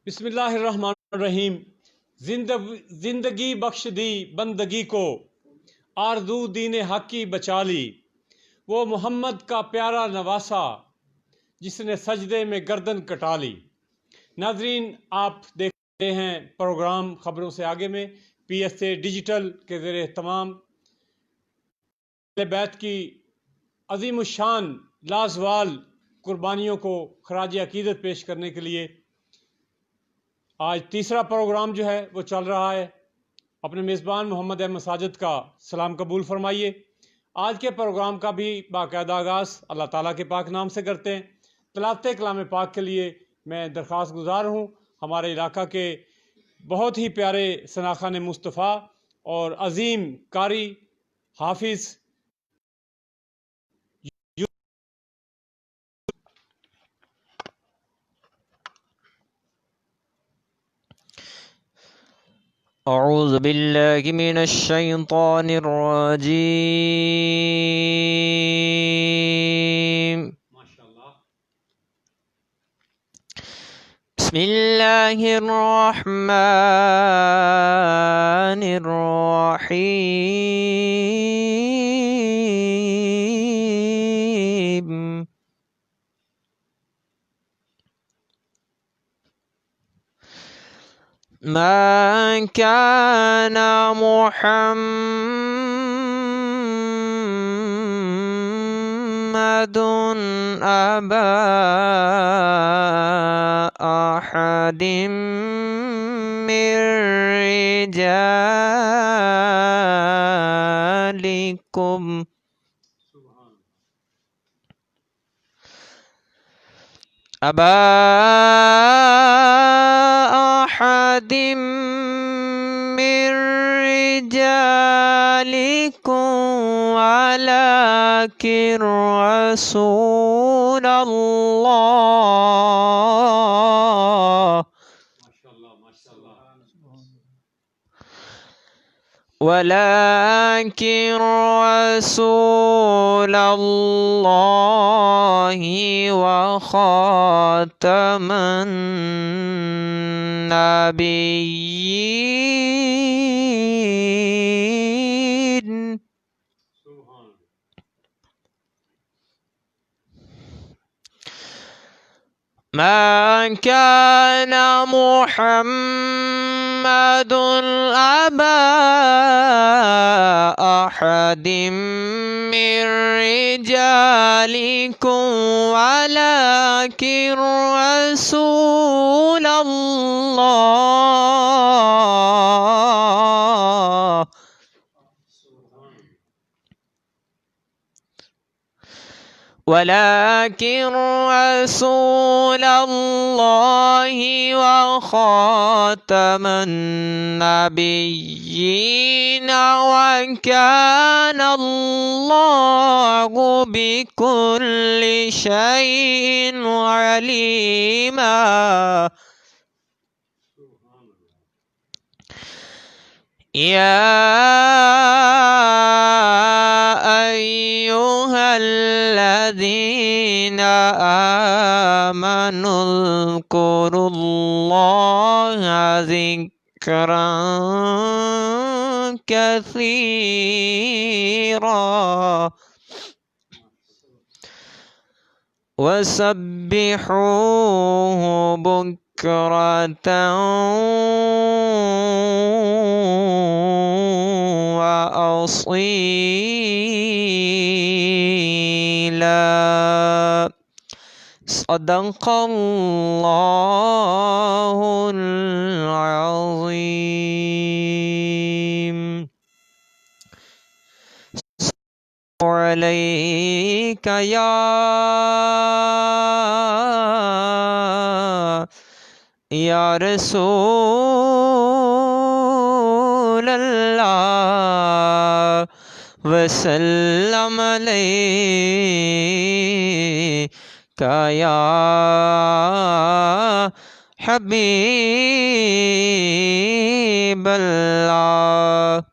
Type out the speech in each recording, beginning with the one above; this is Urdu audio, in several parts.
بسم اللہ الرحمن الرحیم۔ زندگی بخش دی بندگی کو، آرزو دین حق کی بچا لی، وہ محمد کا پیارا نواسا جس نے سجدے میں گردن کٹا لی۔ ناظرین، آپ دیکھ رہے ہیں پروگرام خبروں سے آگے میں پی ایس اے ڈیجیٹل کے زیر اہتمام اہل بیت کی عظیم الشان لازوال قربانیوں کو خراج عقیدت پیش کرنے کے لیے آج تیسرا پروگرام جو ہے وہ چل رہا ہے۔ اپنے میزبان محمد احمد ساجد کا سلام قبول فرمائیے۔ آج کے پروگرام کا بھی باقاعدہ آغاز اللہ تعالیٰ کے پاک نام سے کرتے ہیں۔ تلاوت کلام پاک کے لیے میں درخواست گزار ہوں ہمارے علاقہ کے بہت ہی پیارے ثناخان مصطفیٰ اور عظیم قاری حافظ اعوذ باللہ من الشیطان الرجیم بسم اللہ الرحمن الرحیم ما كان محمد أبا أحد من رجالكم أبا أحد من رجالكم ولكن رسول الله ولكن رسول الله وخاتم النبيين ما كان محمد أبا أحد من رجالكم ولكن رسول الله ولكن رسول الله وخاتم النبيين وكان الله بكل شيء عليما يا أيها الذين آمنوا اذكروا الله ذكرا كثيرا وسبحوه بكرة وأصيلا صدق الله العظيم عليك يا رسول الله وسلم عليك يا حبيب الله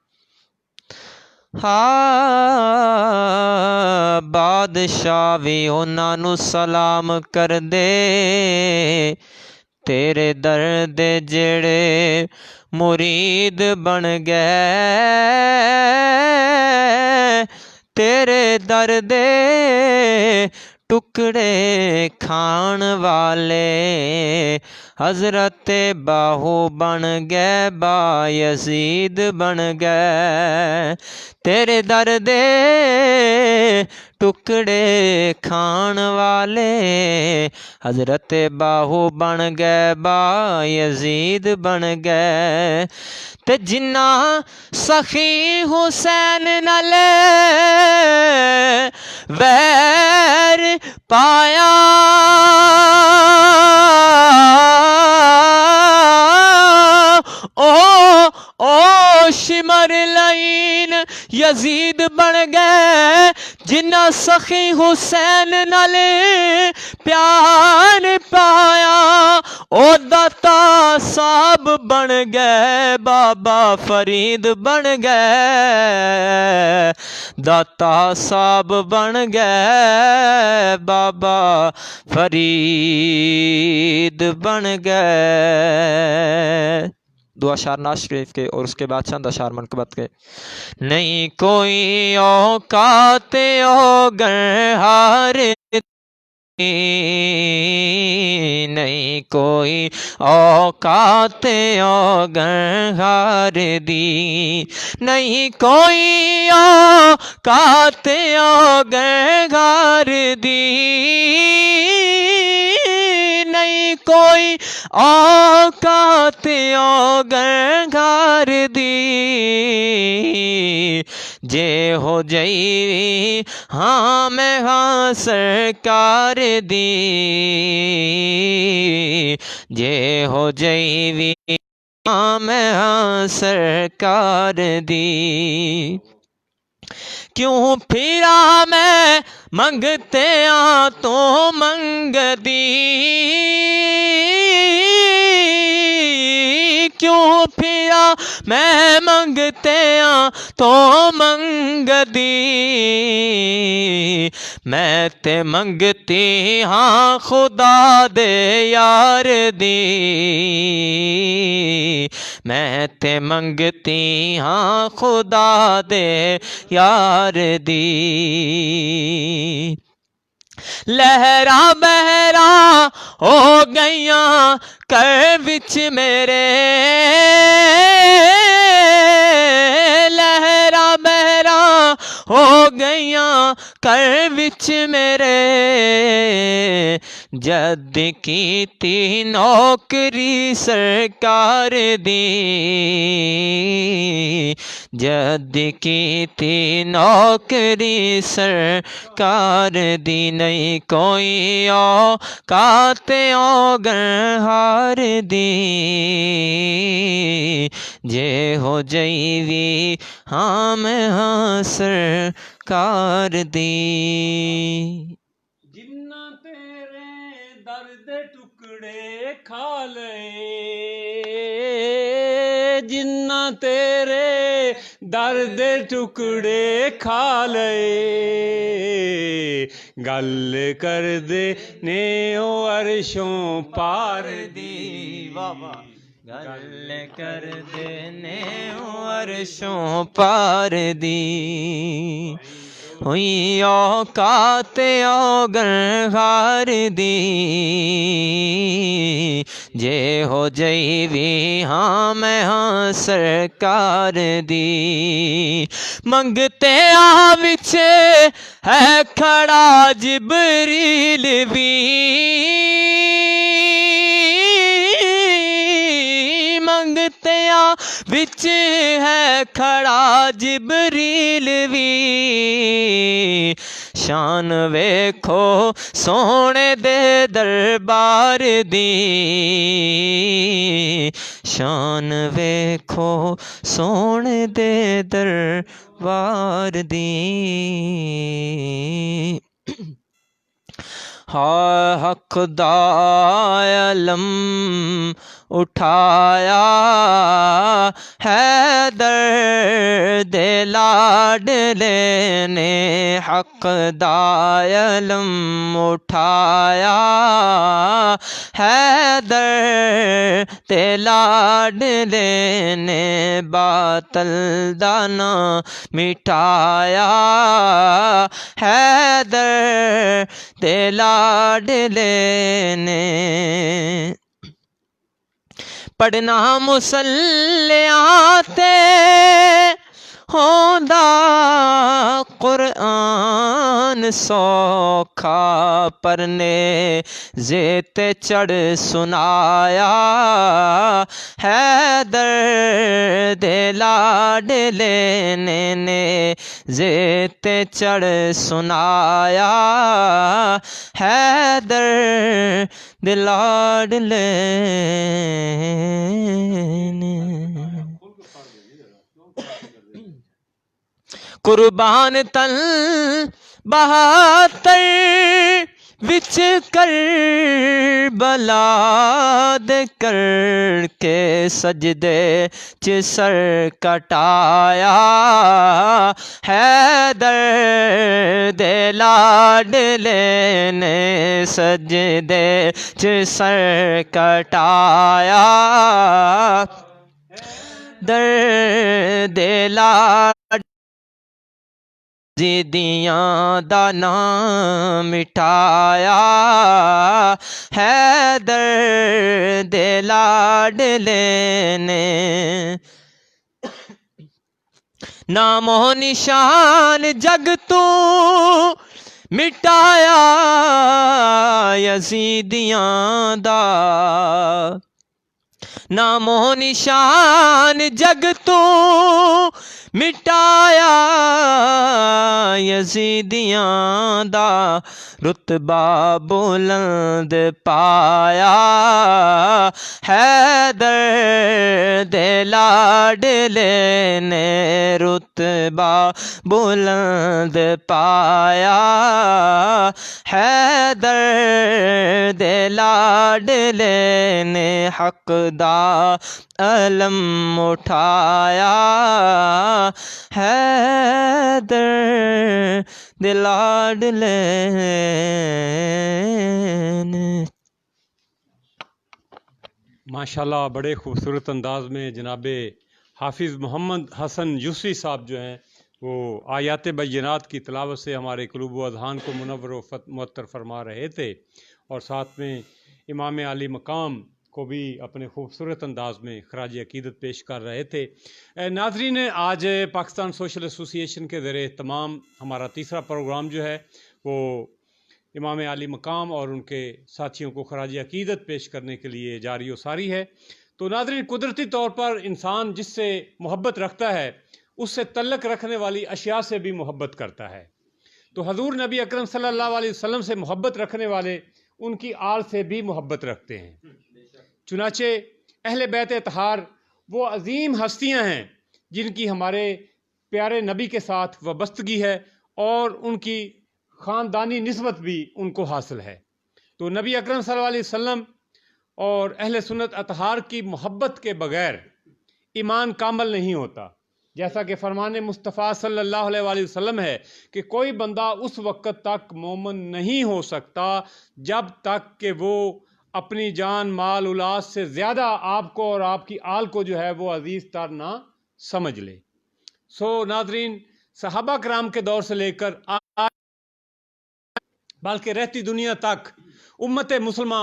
بادشاہ بھی انہاں نو سلام کر دے تیرے درد جڑے مرید بن گئے تیرے درد ٹکڑے کھان والے حضرت باہو بن گئے با یزید بن گئے تیرے درد ٹکڑے کھان والے حضرت باہو بن گئے با یزید بن گئے تے جنہ سخی حسین نال ویر پایا او شمر لعین یزید بن گئے جنہ سخی حسین نال پیار پایا او داتا صاحب بن گئے بابا فرید بن گئے داتا صاحب بن گئے بابا فرید بن گئے دو اشعار ناز شریف کے اور اس کے بعد چند اشعار منقبت کے نہیں کوئی اوقات اوگرہار نہیں کوئی اوقات اوگرہار دی نہیں کوئی اوقات اوگرہار دی نہیں کوئی اوقات اوگرہار دی جے ہو جئی ہاں میں ہاں سرکار دی جے ہو جئی وی ہاں میں ہاں سرکار دی کیوں پھرا میں منگتے آ تو منگ دی کیوں پھرا میں منگتے آ تو منگ دی میں تے منگتی ہاں خدا دے یار دی میں تے منگتی ہاں خدا دے یار دی لہرا بہرا ہو گئیاں کر وچ میرے لہرا بہرا ہو گئیاں کر وچ میرے جد کیتی نوکری سرکار دی جد کیتی نوکری سرکار دی نہیں کوئی اوقات اوگرہار دی جے ہو جئی وی ہاں میں ہاں سرکار دی جنہ تیرے درد ٹکڑے کھا لئے جنہ تیرے درد ٹکڑے کھا لئے گل کر دے نیو عرشوں پار دی گل کر دینے عرشوں پار دی ہوئی اوقات اوگرہار دی جے ہو جئی وی ہاں میں ہاں سرکار دی منگتے آ وچ ہے کھڑا جبریل وی منگتے آ وچ ہے کھڑا جبریل وی شان ویکھو سونے دے دربار دی شان ویکھو سونے دے دربار دی حق دا علم اٹھایا، حیدر دے لاڈلے نے حق دا علم اٹھایا، حیدر دے لاڈلے نے باطل دا نا مٹایا، حیدر دے لاڈلے نے پڑھنا مصلیاں تے ہوندا قرآن سوکھا، پرنے زیتے چڑھ سنایا، حیدر دے لاڈلے نے زیتے چڑھ سنایا، حیدر دے لاڈلے نے قربان تن بہاتر وچ کربلا دے کر کے سجدے چ سر کٹایا، حیدر دے لاڈلے نے سجدے چ سر کٹایا، دے لاڈ زیدیاں دا نام مٹایا، حیدر دے لاڈلے نے نام و نشان جگ تو مٹایا، یزیدیاں دا نام و نشان جگ تو مٹایا، یزیدیاں دا رتبہ بلند پایا، حیدر دے لاڈلے نے رتبہ بلند پایا، حیدر دے لاڈلے نے حق دا علم اٹھایا، حیدر دے لاڈلے نے ماشاءاللہ بڑے خوبصورت انداز میں جناب حافظ محمد حسن یوسفی صاحب جو ہیں وہ آیات بینات کی تلاوت سے ہمارے قلوب و اذہان کو منور و معطر فرما رہے تھے، اور ساتھ میں امام عالی مقام کو بھی اپنے خوبصورت انداز میں خراج عقیدت پیش کر رہے تھے۔ ناظرین، آج پاکستان سوشل ایسوسی ایشن کے زیر اہتمام ہمارا تیسرا پروگرام جو ہے وہ امام عالی مقام اور ان کے ساتھیوں کو خراج عقیدت پیش کرنے کے لیے جاری و ساری ہے۔ تو ناظرین، قدرتی طور پر انسان جس سے محبت رکھتا ہے اس سے تعلق رکھنے والی اشیاء سے بھی محبت کرتا ہے، تو حضور نبی اکرم صلی اللہ علیہ وسلم سے محبت رکھنے والے ان کی آل سے بھی محبت رکھتے ہیں۔ چنانچہ اہل بیت اطہار وہ عظیم ہستیاں ہیں جن کی ہمارے پیارے نبی کے ساتھ وابستگی ہے اور ان کی خاندانی نسبت بھی ان کو حاصل ہے۔ تو نبی اکرم صلی اللہ علیہ وسلم اور اہل سنت اطہار کی محبت کے بغیر ایمان کامل نہیں ہوتا، جیسا کہ فرمان مصطفیٰ صلی اللہ علیہ وآلہ وسلم ہے کہ کوئی بندہ اس وقت تک مومن نہیں ہو سکتا جب تک کہ وہ اپنی جان مال اولاد سے زیادہ آپ کو اور آپ کی آل کو جو ہے وہ عزیز تر نہ سمجھ لے۔ ناظرین، صحابہ کرام کے دور سے لے کر بلکہ رہتی دنیا تک امت مسلمہ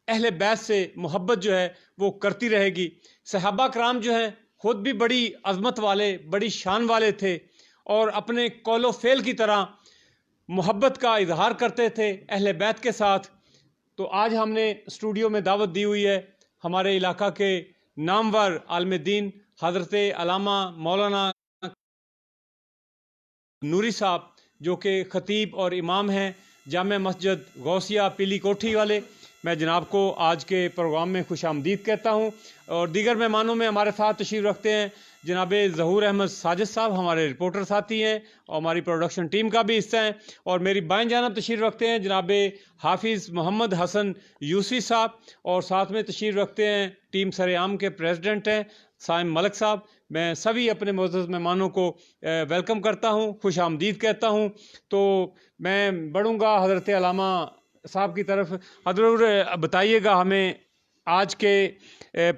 اہل بیت سے محبت جو ہے وہ کرتی رہے گی۔ صحابہ کرام جو ہیں خود بھی بڑی عظمت والے، بڑی شان والے تھے اور اپنے قول و فعل کی طرح محبت کا اظہار کرتے تھے اہل بیت کے ساتھ۔ تو آج ہم نے اسٹوڈیو میں دعوت دی ہوئی ہے ہمارے علاقہ کے نامور عالم دین حضرت علامہ مولانا نوری صاحب، جو کہ خطیب اور امام ہیں جامع مسجد غوثیہ پیلی کوٹھی والے۔ میں جناب کو آج کے پروگرام میں خوش آمدید کہتا ہوں، اور دیگر مہمانوں میں ہمارے ساتھ تشریف رکھتے ہیں جناب ظہور احمد ساجد صاحب، ہمارے رپورٹر ساتھی ہیں اور ہماری پروڈکشن ٹیم کا بھی حصہ ہیں، اور میری بائیں جانب تشریف رکھتے ہیں جناب حافظ محمد حسن یوسفی صاحب، اور ساتھ میں تشریف رکھتے ہیں ٹیم سر عام کے پریزیڈنٹ ہیں سائم ملک صاحب۔ میں سبھی اپنے معزز مہمانوں کو ویلکم کرتا ہوں، خوش آمدید کہتا ہوں۔ تو میں بڑھوں گا حضرت علامہ صاحب کی طرف۔ حضرت بتائیے گا ہمیں آج کے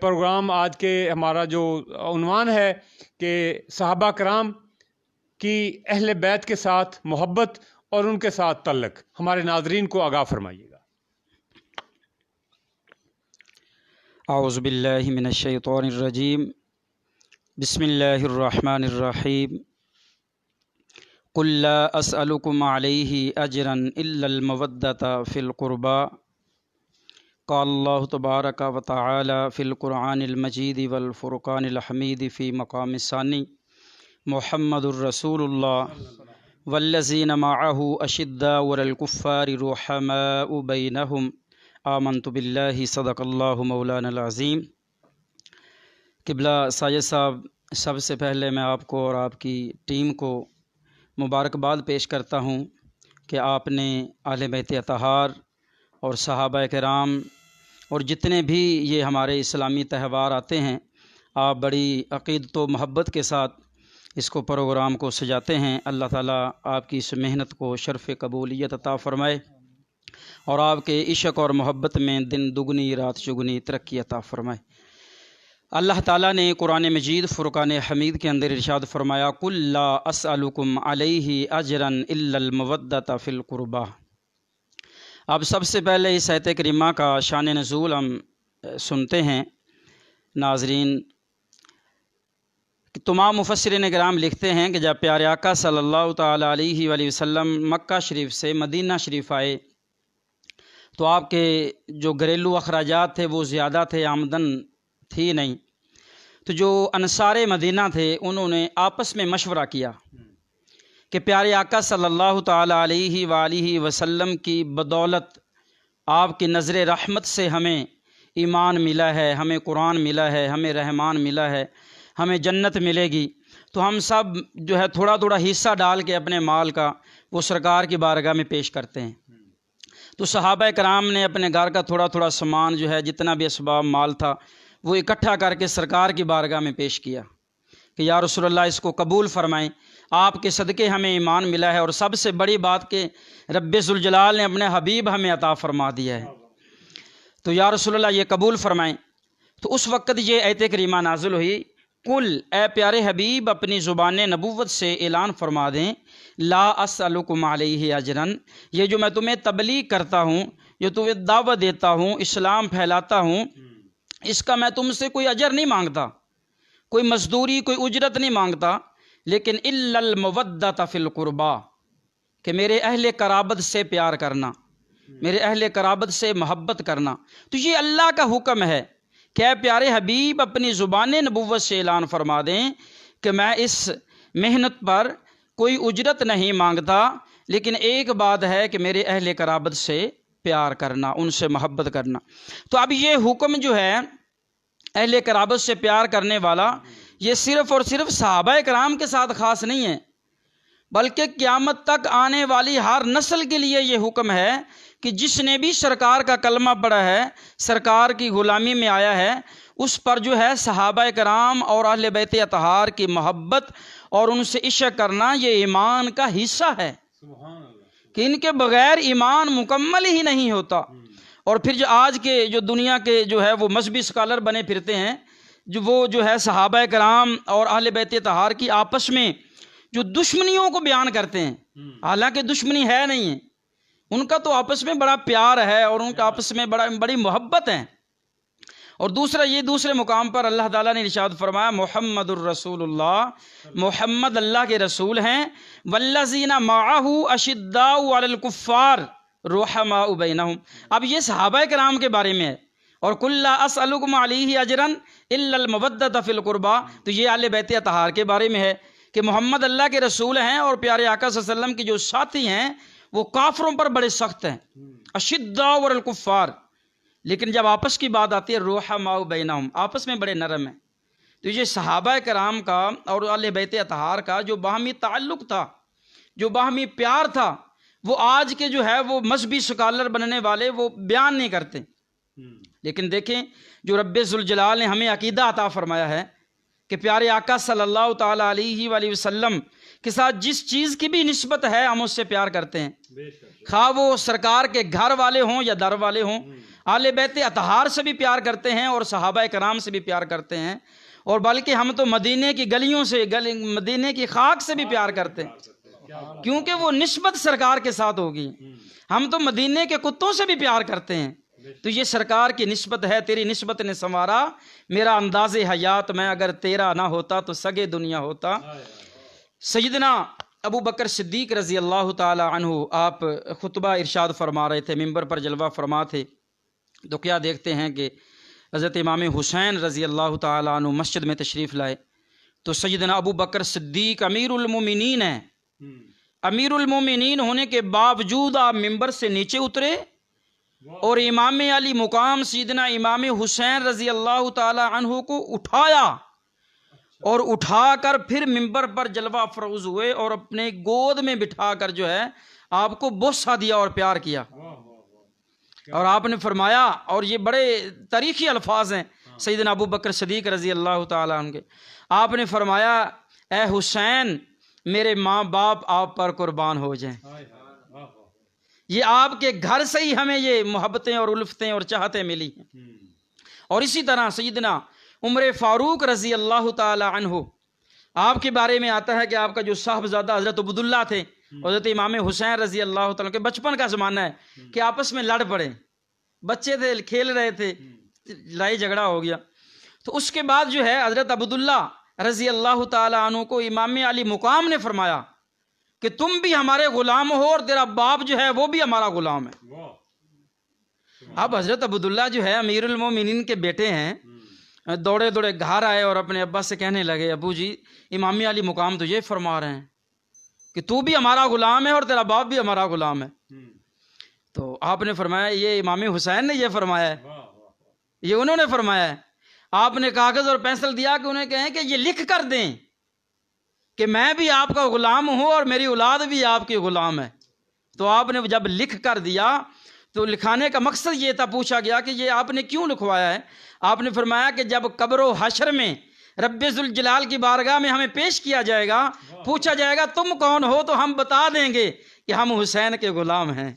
پروگرام، آج کے ہمارا جو عنوان ہے کہ صحابہ کرام کی اہل بیت کے ساتھ محبت اور ان کے ساتھ تعلق، ہمارے ناظرین کو آگاہ فرمائیے گا۔ اعوذ باللہ من الشیطان الرجیم، بسم اللہ الرحمن الرحیم، قل لا اسألکم علیہ اجرا الا المودۃ فی القربى، قال اللہ تبارک و تعالی فی القرآن المجید والفرقان الحمید فی مقام ثانی، محمد الرسول اللہ والذین معہ اشداء علی الکفار رحماء بینہم، آمنت باللہ صدق اللہ مولانا العظیم۔ قبلہ ساجد صاحب، سب سے پہلے میں آپ کو اور آپ کی ٹیم کو مبارکباد پیش کرتا ہوں کہ آپ نے اہل بیت اطہار اور صحابہ کرام اور جتنے بھی یہ ہمارے اسلامی تہوار آتے ہیں، آپ بڑی عقیدت و محبت کے ساتھ اس کو پروگرام کو سجاتے ہیں۔ اللہ تعالیٰ آپ کی اس محنت کو شرف قبولیت عطا فرمائے اور آپ کے عشق اور محبت میں دن دگنی رات چگنی ترقی عطا فرمائے۔ اللہ تعالیٰ نے قرآن مجید فرقان حمید کے اندر ارشاد فرمایا، قل لا اسألکم علیہ اجرا الا المودۃ فی القربى۔ اب سب سے پہلے اس آیت کریمہ کا شان نزول ہم سنتے ہیں ناظرین۔ تمام مفسرین کرام لکھتے ہیں کہ جب پیارے آقا صلی اللہ تعالیٰ علیہ وآلہ وسلم مکہ شریف سے مدینہ شریف آئے تو آپ کے جو گھریلو اخراجات تھے وہ زیادہ تھے، آمدن تھی نہیں، تو جو انصار مدینہ تھے انہوں نے آپس میں مشورہ کیا کہ پیارے آقا صلی اللہ تعالیٰ علیہ وآلہ وسلم کی بدولت آپ کی نظر رحمت سے ہمیں ایمان ملا ہے، ہمیں قرآن ملا ہے، ہمیں رحمان ملا ہے، ہمیں جنت ملے گی، تو ہم سب جو ہے تھوڑا تھوڑا حصہ ڈال کے اپنے مال کا وہ سرکار کی بارگاہ میں پیش کرتے ہیں۔ تو صحابہ کرام نے اپنے گھر کا تھوڑا تھوڑا سامان جو ہے جتنا بھی اسباب مال تھا وہ اکٹھا کر کے سرکار کی بارگاہ میں پیش کیا کہ یا رسول اللہ اس کو قبول فرمائیں، آپ کے صدقے ہمیں ایمان ملا ہے، اور سب سے بڑی بات کہ رب ذوالجلال نے اپنے حبیب ہمیں عطا فرما دیا ہے، تو یا رسول اللہ یہ قبول فرمائیں۔ تو اس وقت یہ آیت کریمہ نازل ہوئی، قل اے پیارے حبیب اپنی زبان نبوت سے اعلان فرما دیں، لا اسألکم علیہ اجرن، یہ جو میں تمہیں تبلیغ کرتا ہوں، جو تمہیں دعوت دیتا ہوں، اسلام پھیلاتا ہوں، اس کا میں تم سے کوئی اجر نہیں مانگتا، کوئی مزدوری، کوئی اجرت نہیں مانگتا، لیکن الا المودۃ فی القربى، کہ میرے اہل قرابت سے پیار کرنا، میرے اہل قرابت سے محبت کرنا۔ تو یہ اللہ کا حکم ہے کہ اے پیارے حبیب اپنی زبان نبوت سے اعلان فرما دیں کہ میں اس محنت پر کوئی اجرت نہیں مانگتا، لیکن ایک بات ہے کہ میرے اہل قرابت سے پیار کرنا، ان سے محبت کرنا۔ تو اب یہ حکم جو ہے اہل قرابت سے پیار کرنے والا، یہ صرف اور صرف صحابہ کرام کے ساتھ خاص نہیں ہے، بلکہ قیامت تک آنے والی ہر نسل کے لیے یہ حکم ہے کہ جس نے بھی سرکار کا کلمہ پڑھا ہے، سرکار کی غلامی میں آیا ہے، اس پر جو ہے صحابہ کرام اور اہل بیت اطہار کی محبت اور ان سے عشق کرنا یہ ایمان کا حصہ ہے، کہ ان کے بغیر ایمان مکمل ہی نہیں ہوتا۔ اور پھر جو آج کے جو دنیا کے جو ہے وہ مذہبی اسکالر بنے پھرتے ہیں، جو وہ جو ہے صحابہ کرام اور اہل بیت اطہار کی آپس میں جو دشمنیوں کو بیان کرتے ہیں، حالانکہ دشمنی ہے نہیں ہے، ان کا تو آپس میں بڑا پیار ہے اور ان کا آپس میں بڑی محبت ہے۔ اور دوسرا یہ دوسرے مقام پر اللہ تعالیٰ نے ارشاد فرمایا، محمد الرسول اللہ، محمد اللہ کے رسول ہیں، والذین معہ اشداء علی الکفار رحماء بینہم۔ اب یہ صحابہ کرام کے بارے میں ہے، اور قل لا اسألکم علیہ اجرا الا المودۃ فی القربى، تو یہ اہل بیت اطہار کے بارے میں ہے کہ محمد اللہ کے رسول ہیں اور پیارے آقا صلی اللہ علیہ وسلم کے جو ساتھی ہیں وہ کافروں پر بڑے سخت ہیں، اشداء علی الکفار، لیکن جب آپس کی بات آتی ہے رحماء بینہم، آپس میں بڑے نرم ہیں. تو یہ صحابہ کرام کا اور اہل بیت اطہار کا جو باہمی تعلق تھا، جو باہمی پیار تھا، وہ آج کے جو ہے وہ مذہبی سکالر بننے والے وہ بیان نہیں کرتے. لیکن دیکھیں جو رب ذوالجلال نے ہمیں عقیدہ عطا فرمایا ہے کہ پیارے آقا صلی اللہ تعالیٰ علیہ وآلہ وسلم کے ساتھ جس چیز کی بھی نسبت ہے ہم اس سے پیار کرتے ہیں، خواہ وہ سرکار کے گھر والے ہوں یا در والے ہوں. اہل بیت اطہار سے بھی پیار کرتے ہیں اور صحابہ کرام سے بھی پیار کرتے ہیں، اور بلکہ ہم تو مدینے کی گلیوں سے مدینے کی خاک سے بھی پیار کرتے ہیں، کیونکہ وہ نسبت سرکار کے ساتھ ہوگی. ہم تو مدینے کے کتوں سے بھی پیار کرتے ہیں. تو یہ سرکار کی نسبت ہے. تیری نسبت نے سنوارا میرا انداز حیات، میں اگر تیرا نہ ہوتا تو سگے دنیا ہوتا. سیدنا ابو بکر صدیق رضی اللہ تعالی عنہ آپ خطبہ ارشاد فرما رہے تھے، ممبر پر جلوہ فرما تھے. تو کیا دیکھتے ہیں کہ حضرت امام حسین رضی اللہ تعالی عنہ مسجد میں تشریف لائے تو سیدنا ابو بکر صدیق امیر المومنین ہیں. امیر المومنین ہونے کے باوجود آپ ممبر سے نیچے اترے اور امام علی مقام سیدنا امام حسین رضی اللہ تعالی عنہ کو اٹھایا اور اٹھا کر پھر ممبر پر جلوہ افروز ہوئے اور اپنے گود میں بٹھا کر جو ہے آپ کو بوسہ دیا اور پیار کیا. اور آپ نے فرمایا، اور یہ بڑے تاریخی الفاظ ہیں سیدنا ابو بکر صدیق رضی اللہ تعالیٰ عنہ کے، آپ نے فرمایا اے حسین میرے ماں باپ آپ پر قربان ہو جائیں. یہ آپ کے گھر سے ہی ہمیں یہ محبتیں اور الفتیں اور چاہتیں ملی ہیں. اور اسی طرح سیدنا عمر فاروق رضی اللہ تعالی عنہ، آپ کے بارے میں آتا ہے کہ آپ کا جو صاحبزادہ حضرت عبداللہ تھے، حضرت امام حسین رضی اللہ تعالیٰ کے بچپن کا زمانہ ہے کہ آپس میں لڑ پڑے، بچے تھے کھیل رہے تھے، لڑائی جھگڑا ہو گیا. تو اس کے بعد جو ہے حضرت عبداللہ رضی اللہ تعالی عنہ کو امام علی مقام نے فرمایا کہ تم بھی ہمارے غلام ہو اور تیرا باپ جو ہے وہ بھی ہمارا غلام ہے. اب حضرت عبداللہ جو ہے امیر المومنین کے بیٹے ہیں، دوڑے دوڑے گھر آئے اور اپنے ابا سے کہنے لگے ابو جی امام علی مقام تو یہ فرما رہے ہیں کہ تو بھی ہمارا غلام ہے اور تیرا باپ بھی ہمارا غلام ہے. تو آپ نے فرمایا یہ امام حسین نے یہ فرمایا ہے، یہ انہوں نے فرمایا ہے. آپ نے کاغذ اور پینسل دیا کہ انہیں کہیں کہ یہ لکھ کر دیں کہ میں بھی آپ کا غلام ہوں اور میری اولاد بھی آپ کی غلام ہے. تو آپ نے جب لکھ کر دیا تو لکھانے کا مقصد یہ تھا، پوچھا گیا کہ یہ آپ نے کیوں لکھوایا ہے؟ آپ نے فرمایا کہ جب قبر و حشر میں رب ذوالجلال کی بارگاہ میں ہمیں پیش کیا جائے گا، پوچھا جائے گا تم کون ہو، تو ہم بتا دیں گے کہ ہم حسین کے غلام ہیں،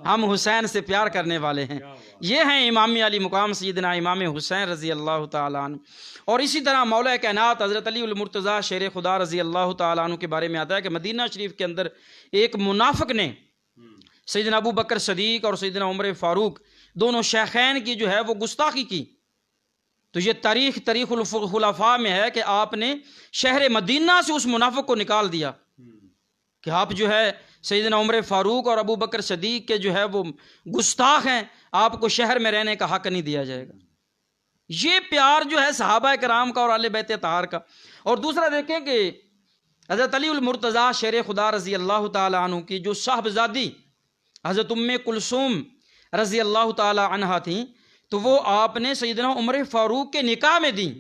ہم حسین سے پیار کرنے والے ہیں. یہ ہیں امام علی مقام سیدنا امام حسین رضی اللہ تعالیٰ عنہ. اور اسی طرح مولا کائنات حضرت علی المرتضیٰ شیر خدا رضی اللہ تعالیٰ عنہ کے بارے میں آتا ہے کہ مدینہ شریف کے اندر ایک منافق نے سیدنا ابو بکر صدیق اور سیدنا عمر فاروق دونوں شیخین کی جو ہے وہ گستاخی کی. تو یہ تاریخ الخلفاء میں ہے کہ آپ نے شہر مدینہ سے اس منافق کو نکال دیا کہ آپ جو ہے سیدنا عمر فاروق اور ابو بکر صدیق کے جو ہے وہ گستاخ ہیں، آپ کو شہر میں رہنے کا حق نہیں دیا جائے گا. یہ پیار جو ہے صحابہ کرام کا اور اہل بیت طاہر کا. اور دوسرا دیکھیں کہ حضرت علی المرتضیٰ شیر خدا رضی اللہ تعالی عنہ کی جو صاحبزادی حضرت ام کلثوم رضی اللہ تعالی عنہا تھیں، تو وہ آپ نے سیدنا عمر فاروق کے نکاح میں دیں.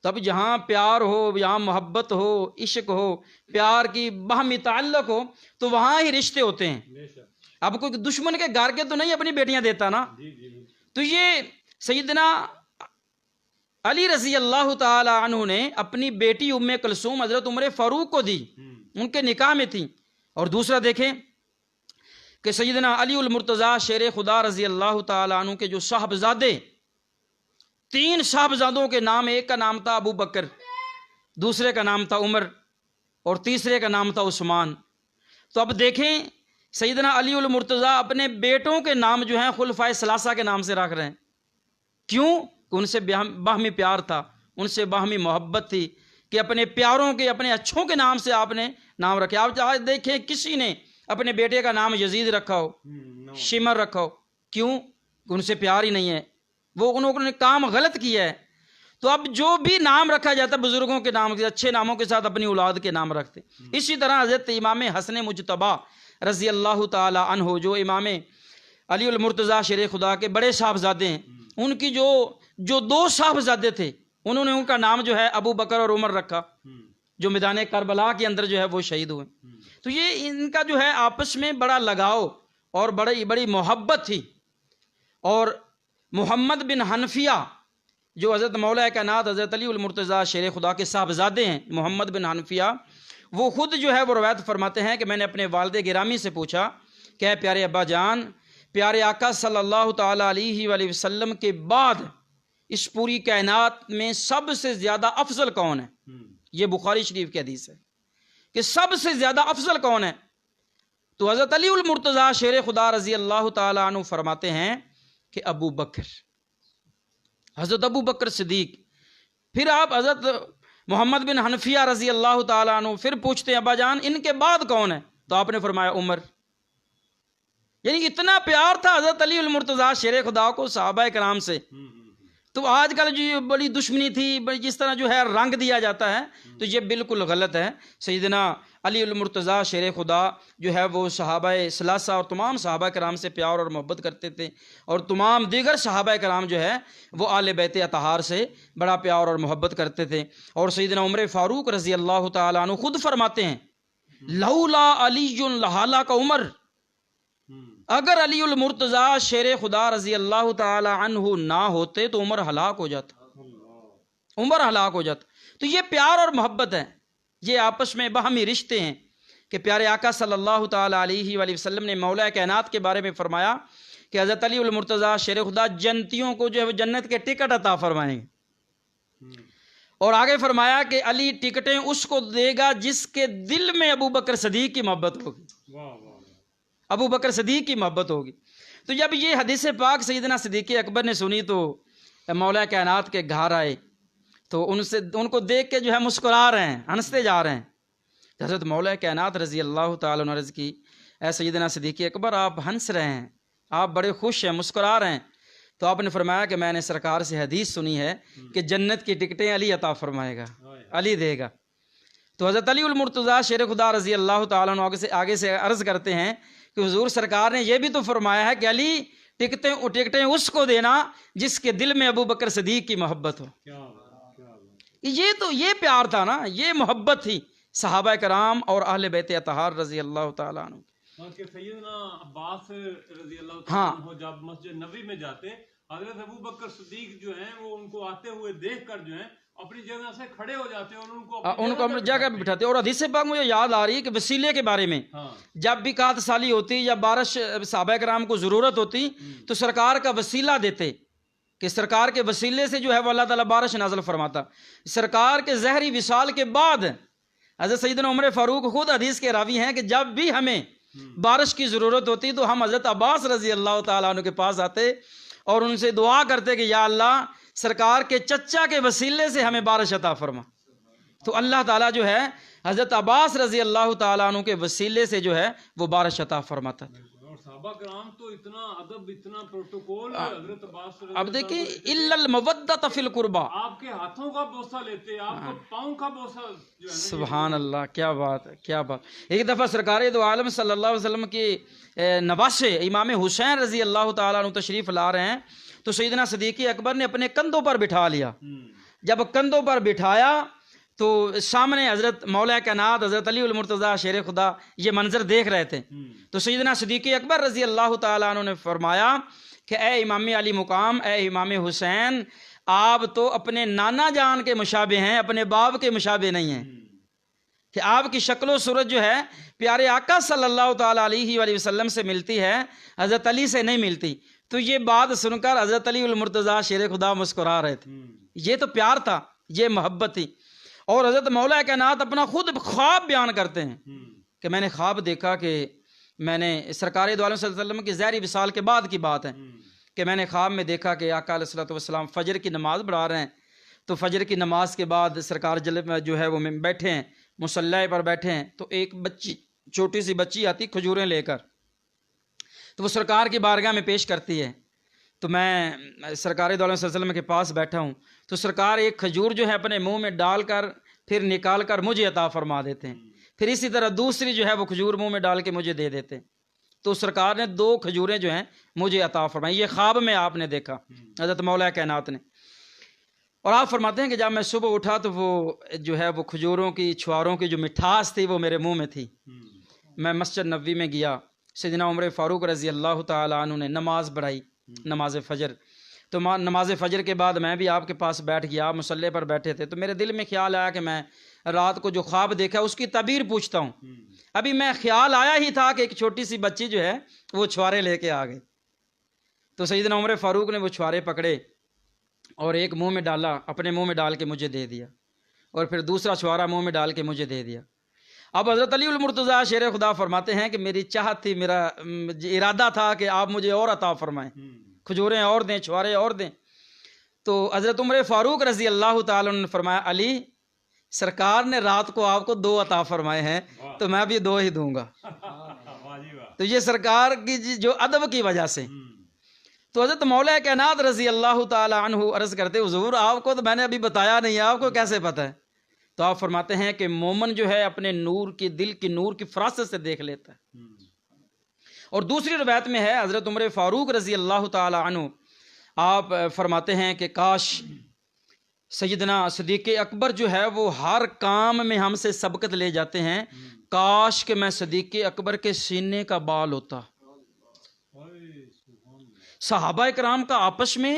تب جہاں پیار ہو، یہاں محبت ہو، عشق ہو، پیار کی باہمی تعلق ہو، تو وہاں ہی رشتے ہوتے ہیں. اب کوئی دشمن کے گھر کے تو نہیں اپنی بیٹیاں دیتا نا. تو یہ سیدنا علی رضی اللہ تعالی عنہ نے اپنی بیٹی ام کلثوم حضرت عمر فاروق کو دی، ان کے نکاح میں تھی. اور دوسرا دیکھیں کہ سیدنا علی المرتضیٰ شیر خدا رضی اللہ تعالی عنہ کے جو صاحبزادے، 3 صاحبزادوں کے نام، ایک کا نام تھا ابو بکر، دوسرے کا نام تھا عمر اور تیسرے کا نام تھا عثمان. تو اب دیکھیں سیدنا علی المرتضیٰ اپنے بیٹوں کے نام جو ہیں خلفائے ثلاثہ کے نام سے رکھ رہے ہیں. کیوں؟ کہ ان سے باہمی پیار تھا، ان سے باہمی محبت تھی کہ اپنے پیاروں کے، اپنے اچھوں کے نام سے آپ نے نام رکھے. آپ آج دیکھیں کسی نے اپنے بیٹے کا نام یزید رکھا ہو، شمر رکھا ہو، کیوں؟ کہ ان سے پیار ہی نہیں ہے، وہ انہوں نے کام غلط کیا ہے. تو اب جو بھی نام رکھا جاتا ہے بزرگوں کے نام کے، اچھے ناموں کے ساتھ اپنی اولاد کے نام رکھتے. اسی طرح حضرت امام حسن مجتبی رضی اللہ تعالی عنہ جو امام علی المرتضیٰ شیر خدا کے بڑے صاحبزادے ہیں، ان کی جو دو صاحبزادے تھے انہوں نے ان کا نام جو ہے ابو بکر اور عمر رکھا، جو میدان کربلا کے اندر جو ہے وہ شہید ہوئے۔ تو یہ ان کا جو ہے آپس میں بڑا لگاؤ اور بڑی محبت تھی۔ اور محمد بن حنفیہ جو حضرت مولا کائنات حضرت علی المرتضیٰ شیر خدا کے صاحبزادے ہیں، محمد بن حنفیہ، وہ خود جو ہے وہ روایت فرماتے ہیں کہ میں نے اپنے والد گرامی سے پوچھا کہ اے پیارے ابا جان، پیارے آقا صلی اللہ تعالیٰ علیہ وآلہ وسلم کے بعد اس پوری کائنات میں سب سے زیادہ افضل کون ہے؟ یہ بخاری شریف کی حدیث ہے کہ سب سے زیادہ افضل کون ہے؟ تو حضرت علی المرتضیٰ شیر خدا رضی اللہ تعالیٰ عنہ فرماتے ہیں کہ ابو بکر، حضرت ابو بکر صدیق۔ پھر آپ حضرت محمد بن حنفیہ رضی اللہ تعالیٰ عنہ پھر پوچھتے ہیں ابا جان ان کے بعد کون ہے؟ تو آپ نے فرمایا عمر۔ یعنی اتنا پیار تھا حضرت علی المرتضیٰ شیر خدا کو صحابہ کرام سے۔ تو آج کل جو یہ بڑی دشمنی تھی، جس طرح جو ہے رنگ دیا جاتا ہے، تو یہ بالکل غلط ہے۔ سیدنا علی المرتضیٰ شیر خدا جو ہے وہ صحابہ ثلاثہ اور تمام صحابہ کرام سے پیار اور محبت کرتے تھے، اور تمام دیگر صحابہ کرام جو ہے وہ آل بیت اطہار سے بڑا پیار اور محبت کرتے تھے۔ اور سیدنا عمر فاروق رضی اللہ تعالیٰ عنہ خود فرماتے ہیں لولا علی لہلا کا عمر، اگر علی المرتضیٰ شیر خدا رضی اللہ تعالی عنہ نہ ہوتے تو عمر ہلاک ہو جاتا، عمر ہلاک ہو جاتا۔ تو یہ پیار اور محبت ہے، یہ آپس میں باہمی رشتے ہیں کہ پیارے آقا صلی اللہ تعالی علیہ وآلہ وسلم نے مولا کائنات کے بارے میں فرمایا کہ حضرت علی المرتضیٰ شیر خدا جنتیوں کو جو ہے وہ جنت کے ٹکٹ عطا فرمائیں گے، اور آگے فرمایا کہ علی ٹکٹیں اس کو دے گا جس کے دل میں ابو بکر صدیق کی محبت ہوگی، ابو بکر صدیق کی محبت ہوگی۔ تو جب یہ حدیث پاک سیدنا صدیق اکبر نے سنی تو مولا کائنات کے گھر آئے، تو ان کو دیکھ کے جو ہے مسکرا رہے ہیں، ہنستے جا رہے ہیں۔ حضرت مولا کائنات رضی اللہ تعالیٰ عنہ عرض کی اے سیدنا صدیق اکبر، آپ ہنس رہے ہیں، آپ بڑے خوش ہیں، مسکرا رہے ہیں۔ تو آپ نے فرمایا کہ میں نے سرکار سے حدیث سنی ہے کہ جنت کی ٹکٹیں علی عطا فرمائے گا، علی دے گا۔ تو حضرت علی المرتضیٰ شیر خدا رضی اللہ تعالیٰ عنہ آگے سے عرض کرتے ہیں کہ حضور سرکار نے یہ بھی تو فرمایا ہے کہ علی ٹکٹیں اس کو دینا جس کے دل میں ابو بکر صدیق کی محبت ہو۔ یہ پیار تھا نا، یہ محبت تھی صحابہ کرام اور اہل بیت اطہار رضی اللہ تعالیٰ عنہ۔ کہ سیدنا عباس رضی اللہ تعالیٰ عنہ جب مسجد نبوی میں جاتے، حضرت ابو بکر صدیق جو ہیں وہ ان کو آتے ہوئے دیکھ کر جو ہیں اپنی جگہ سے کھڑے ہو جاتے ہیں اور ان کو اپنی جگہ پہ بٹھاتے۔ اور حدیث پاک مجھے یاد آ رہی ہے کہ وسیلے کے بارے میں جب بھی قحط سالی ہوتی یا بارش صحابہ کرام کو ضرورت ہوتی تو سرکار کا وسیلہ دیتے کہ سرکار کے وسیلے سے جو ہے وہ اللہ تعالیٰ بارش نازل فرماتا۔ سرکار کے زہری وصال کے بعد حضرت سیدنا عمر فاروق خود حدیث کے راوی ہیں کہ جب بھی ہمیں بارش کی ضرورت ہوتی تو ہم حضرت عباس رضی اللہ تعالیٰ عنہ کے پاس آتے اور ان سے دعا کرتے کہ یا اللہ سرکار کے چچا کے وسیلے سے ہمیں بارش عطا فرما۔ تو اللہ تعالیٰ جو ہے حضرت عباس رضی اللہ تعالیٰ عنہ کے وسیلے سے جو ہے وہ بارش عطا فرماتا تھا۔ اور صحابہ کرام تو اتنا ادب، اتنا پروٹوکول، حضرت عباس اب دیکھیں الا المودۃ فی القربى، آپ کے ہاتھوں کا بوسہ لیتے، آپ کو پاؤں کا بوسہ جو ہے سبحان اللہ، کیا بات ہے، کیا بات۔ ایک دفعہ سرکار دو عالم صلی اللہ علیہ وسلم کے نواسے امام حسین رضی اللہ تعالیٰ عنہ تشریف لا رہے ہیں تو سیدنا صدیق اکبر نے اپنے کندھوں پر بٹھا لیا۔ جب کندھوں پر بٹھایا تو سامنے حضرت مولا کائنات حضرت علی المرتضیٰ شیر خدا یہ منظر دیکھ رہے تھے۔ تو سیدنا صدیق اکبر رضی اللہ تعالیٰ عنہ نے فرمایا کہ اے امام علی مقام، اے امام حسین، آپ تو اپنے نانا جان کے مشابہ ہیں، اپنے باپ کے مشابہ نہیں ہیں، کہ آپ کی شکل و صورت جو ہے پیارے آقا صلی اللہ تعالیٰ علیہ وآلہ وسلم سے ملتی ہے، حضرت علی سے نہیں ملتی۔ تو یہ بات سن کر حضرت علی المرتضیٰ شیر خدا مسکرا رہے تھے۔ یہ تو پیار تھا، یہ محبت تھی۔ اور حضرت مولا کائنات اپنا خود خواب بیان کرتے ہیں کہ میں نے خواب دیکھا کہ میں نے سرکار دو عالم صلی اللہ علیہ وسلم کی زہری وصال کے بعد کی بات ہے کہ میں نے خواب میں دیکھا کہ آقا علیہ الصلوۃ والسلام فجر کی نماز پڑھا رہے ہیں۔ تو فجر کی نماز کے بعد سرکار جو ہے وہ بیٹھے ہیں، مصلی پر بیٹھے ہیں، تو ایک بچی، چھوٹی سی بچی آتی کھجوریں لے کر، تو وہ سرکار کی بارگاہ میں پیش کرتی ہے۔ تو میں سرکار دو عالم صلی اللہ علیہ وسلم کے پاس بیٹھا ہوں تو سرکار ایک کھجور جو ہے اپنے منہ میں ڈال کر پھر نکال کر مجھے عطا فرما دیتے ہیں، پھر اسی طرح دوسری جو ہے وہ کھجور منہ میں ڈال کے مجھے دے دیتے ہیں۔ تو سرکار نے 2 کھجوریں جو ہیں مجھے عطا فرمائی. یہ خواب میں آپ نے دیکھا حضرت مولا کائنات نے. اور آپ فرماتے ہیں کہ جب میں صبح اٹھا تو وہ جو ہے وہ کھجوروں کی چھواروں کی جو مٹھاس تھی وہ میرے منہ میں تھی. میں مسجد نبوی میں گیا, سیدنا عمر فاروق رضی اللہ تعالیٰ عنہ نے نماز پڑھائی, نماز فجر. تو نماز فجر کے بعد میں بھی آپ کے پاس بیٹھ گیا, مصلی پر بیٹھے تھے. تو میرے دل میں خیال آیا کہ میں رات کو جو خواب دیکھا اس کی تعبیر پوچھتا ہوں. ابھی میں خیال آیا ہی تھا کہ ایک چھوٹی سی بچی جو ہے وہ چھوارے لے کے آ گئی. تو سیدنا عمر فاروق نے وہ چھوارے پکڑے اور ایک منہ میں ڈالا, اپنے منہ میں ڈال کے مجھے دے دیا, اور پھر دوسرا چھوارا منہ میں ڈال کے مجھے دے دیا. اب حضرت علی المرتضیٰ شیر خدا فرماتے ہیں کہ میری چاہت تھی, میرا ارادہ تھا کہ آپ مجھے اور عطا فرمائیں, کھجوریں اور دیں, چھوارے اور دیں. تو حضرت عمر فاروق رضی اللہ تعالیٰ نے فرمایا, علی سرکار نے رات کو آپ کو 2 عطا فرمائے ہیں تو میں بھی 2 ہی دوں گا. تو یہ سرکار کی جو ادب کی وجہ سے. تو حضرت مولا کائنات رضی اللہ تعالیٰ عنہ عرض کرتے, حضور آپ کو تو میں نے ابھی بتایا نہیں, آپ کو کیسے پتہ ہے؟ تو آپ فرماتے ہیں کہ مومن جو ہے اپنے نور کی, دل کی نور کی فراست سے دیکھ لیتا ہے. اور دوسری روایت میں ہے حضرت عمر فاروق رضی اللہ تعالیٰ عنہ آپ فرماتے ہیں کہ کاش سیدنا صدیق اکبر جو ہے وہ ہر کام میں ہم سے سبقت لے جاتے ہیں, کاش کہ میں صدیق اکبر کے سینے کا بال ہوتا. صحابہ کرام کا آپس میں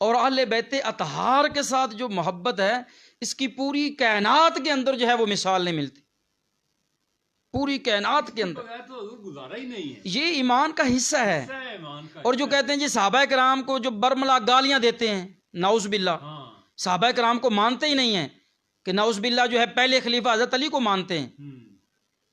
اور اہل بیت اطہار کے ساتھ جو محبت ہے, اس کی پوری کائنات کے اندر جو ہے وہ مثال نہیں ملتی. پوری کائنات کے اندر گزارا ہی نہیں ہے, یہ ایمان کا حصہ ہے. اور جو کہتے ہیں جی صحابہ کرام کو جو برملا گالیاں دیتے ہیں, نعوذ باللہ, صحابہ کرام کو مانتے ہی نہیں ہیں کہ نعوذ باللہ جو ہے پہلے خلیفہ حضرت علی کو مانتے ہیں.